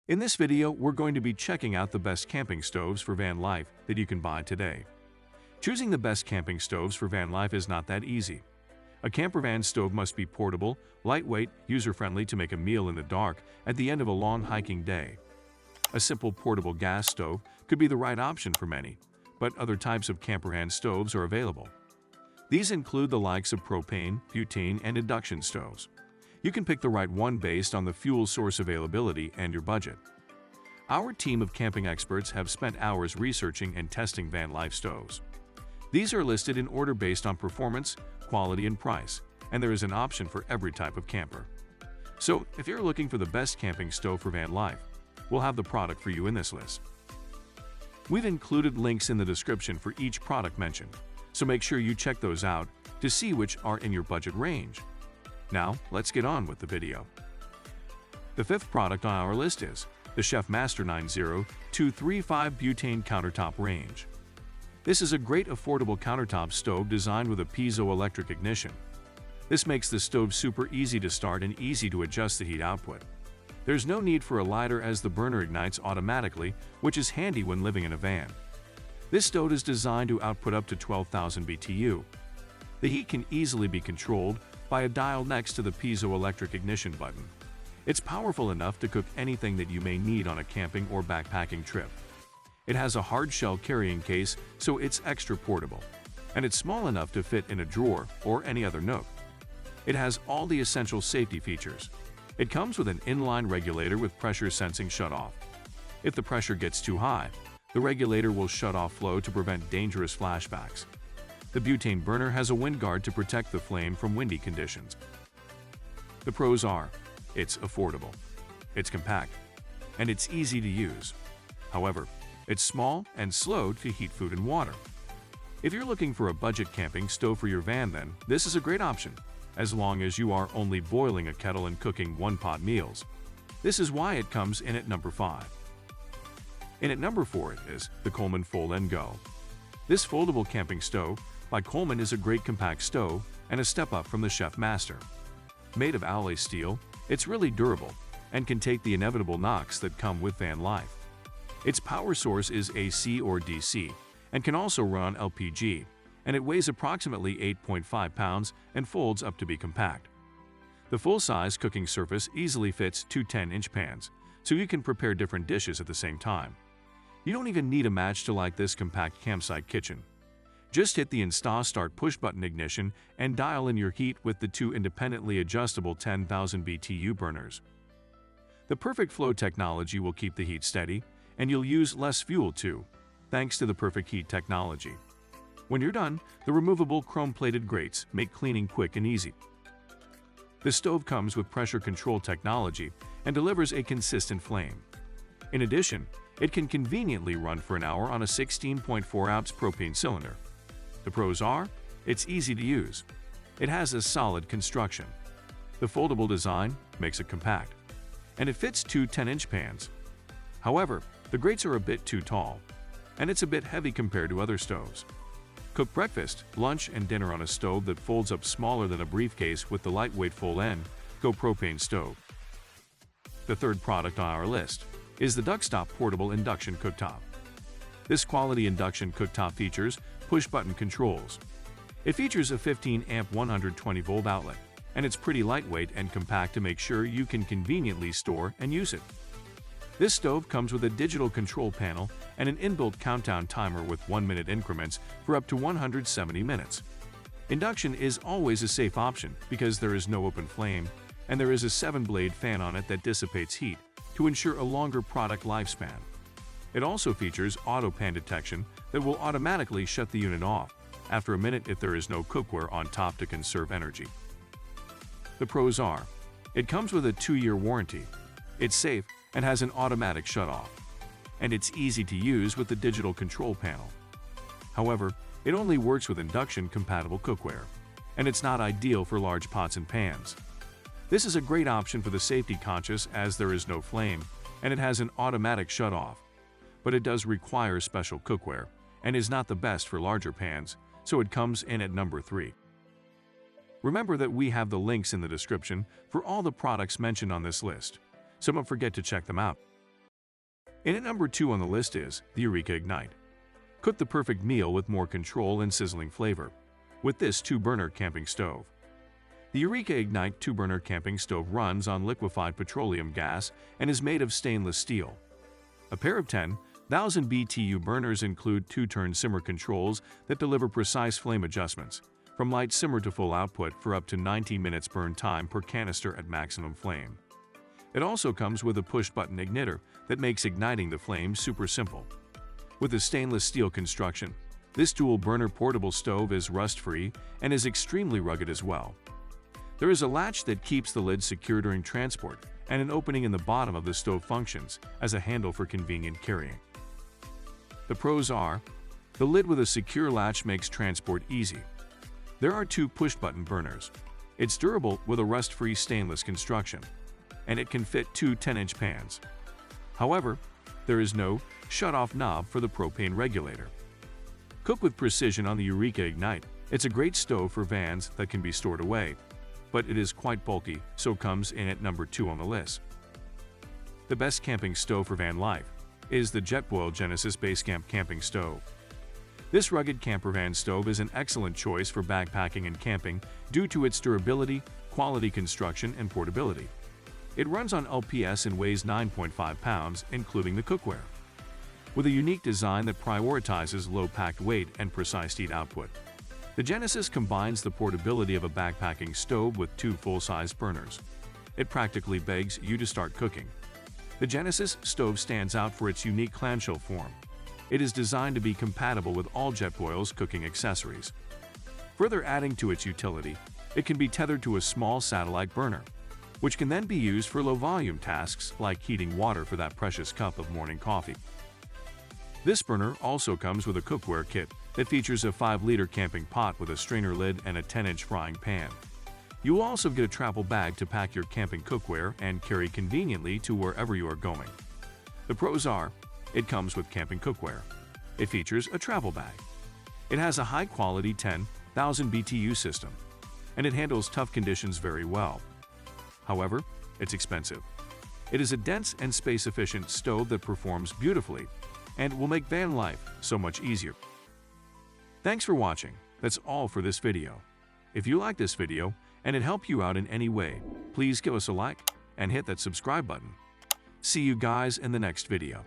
In this video, we're going to be checking out the best camping stoves for van life that you can buy today. Choosing the best camping stoves for van life is not that easy. A campervan stove must be portable, lightweight, user-friendly to make a meal in the dark at the end of a long hiking day. A simple portable gas stove could be the right option for many, but other types of campervan stoves are available. These include the likes of propane, butane, and induction stoves. You can pick the right one based on the fuel source availability and your budget. Our team of camping experts have spent hours researching and testing van life stoves. These are listed in order based on performance, quality, and price, and there is an option for every type of camper. So, if you're looking for the best camping stove for van life, we'll have the product for you in this list. We've included links in the description for each product mentioned, so make sure you check those out to see which are in your budget range. Now, let's get on with the video. The fifth product on our list is the Chef Master 90235 Butane Countertop Range. This is a great affordable countertop stove designed with a piezoelectric ignition. This makes the stove super easy to start and easy to adjust the heat output. There's no need for a lighter as the burner ignites automatically, which is handy when living in a van. This stove is designed to output up to 12,000 BTU. The heat can easily be controlled by a dial next to the piezoelectric ignition button. It's powerful enough to cook anything that you may need on a camping or backpacking trip. It has a hard shell carrying case, so it's extra portable, and it's small enough to fit in a drawer or any other nook. It has all the essential safety features. It comes with an inline regulator with pressure sensing shutoff. If the pressure gets too high, the regulator will shut off flow to prevent dangerous flashbacks. The butane burner has a wind guard to protect the flame from windy conditions. The pros are, it's affordable, it's compact, and it's easy to use. However, it's small and slow to heat food and water. If you're looking for a budget camping stove for your van, then this is a great option, as long as you are only boiling a kettle and cooking one-pot meals. This is why it comes in at number 5. In at number 4 is the Coleman Fold N Go. This foldable camping stove by Coleman is a great compact stove and a step up from the Chef Master. Made of alloy steel, it's really durable and can take the inevitable knocks that come with van life. Its power source is AC or DC and can also run LPG, and it weighs approximately 8.5 pounds and folds up to be compact. The full-size cooking surface easily fits two 10-inch pans, so you can prepare different dishes at the same time. You don't even need a match to light this compact campsite kitchen. Just hit the Install Start push-button ignition and dial in your heat with the two independently adjustable 10,000 BTU burners. The perfect flow technology will keep the heat steady, and you'll use less fuel too, thanks to the perfect heat technology. When you're done, the removable chrome-plated grates make cleaning quick and easy. The stove comes with pressure control technology and delivers a consistent flame. In addition, it can conveniently run for an hour on a 16.4-ounce propane cylinder. The pros are, it's easy to use. It has a solid construction. The foldable design makes it compact. And it fits two 10-inch pans. However, the grates are a bit too tall, and it's a bit heavy compared to other stoves. Cook breakfast, lunch, and dinner on a stove that folds up smaller than a briefcase with the lightweight Fold N Go propane stove. The third product on our list is the Duxtop Portable Induction Cooktop. This quality induction cooktop features push-button controls. It features a 15-amp 120-volt outlet, and it's pretty lightweight and compact to make sure you can conveniently store and use it. This stove comes with a digital control panel and an inbuilt countdown timer with 1-minute increments for up to 170 minutes. Induction is always a safe option because there is no open flame, and there is a 7-blade fan on it that dissipates heat to ensure a longer product lifespan. It also features auto pan detection that will automatically shut the unit off after a minute if there is no cookware on top to conserve energy. The pros are, it comes with a 2-year warranty, it's safe and has an automatic shutoff, and it's easy to use with the digital control panel. However, it only works with induction-compatible cookware, and it's not ideal for large pots and pans. This is a great option for the safety-conscious as there is no flame, and it has an automatic shutoff. But it does require special cookware and is not the best for larger pans, so it comes in at number 3. Remember that we have the links in the description for all the products mentioned on this list, so don't forget to check them out. And at number 2 on the list is the Eureka Ignite. Cook the perfect meal with more control and sizzling flavor with this 2-burner camping stove. The Eureka Ignite 2-burner camping stove runs on liquefied petroleum gas and is made of stainless steel. A pair of 10,000 BTU burners include 2-turn simmer controls that deliver precise flame adjustments, from light simmer to full output for up to 90 minutes burn time per canister at maximum flame. It also comes with a push-button igniter that makes igniting the flame super simple. With a stainless steel construction, this dual-burner portable stove is rust-free and is extremely rugged as well. There is a latch that keeps the lid secure during transport, and an opening in the bottom of the stove functions as a handle for convenient carrying. The pros are: the lid with a secure latch makes transport easy. There are 2 push-button burners. It's durable with a rust-free stainless construction, and it can fit 2 10-inch pans. However, there is no shut-off knob for the propane regulator. Cook with precision on the Eureka Ignite. It's a great stove for vans that can be stored away, but it is quite bulky, so comes in at number 2 on the list. The best camping stove for van life is the Jetboil Genesis Basecamp camping stove. This rugged campervan stove is an excellent choice for backpacking and camping due to its durability, quality construction, and portability. It runs on LPS and weighs 9.5 pounds, including the cookware. With a unique design that prioritizes low packed weight and precise heat output, the Genesis combines the portability of a backpacking stove with 2 full-size burners. It practically begs you to start cooking. The Genesis stove stands out for its unique clamshell form. It is designed to be compatible with all Jetboil's cooking accessories. Further adding to its utility, it can be tethered to a small satellite burner, which can then be used for low-volume tasks like heating water for that precious cup of morning coffee. This burner also comes with a cookware kit that features a 5-liter camping pot with a strainer lid and a 10-inch frying pan. You will also get a travel bag to pack your camping cookware and carry conveniently to wherever you are going. The pros are: it comes with camping cookware. It features a travel bag. It has a high-quality 10,000 BTU system, and it handles tough conditions very well. However, it's expensive. It is a dense and space-efficient stove that performs beautifully and will make van life so much easier. Thanks for watching. That's all for this video. If you like this video and it helped you out in any way, please give us a like and hit that subscribe button. See you guys in the next video.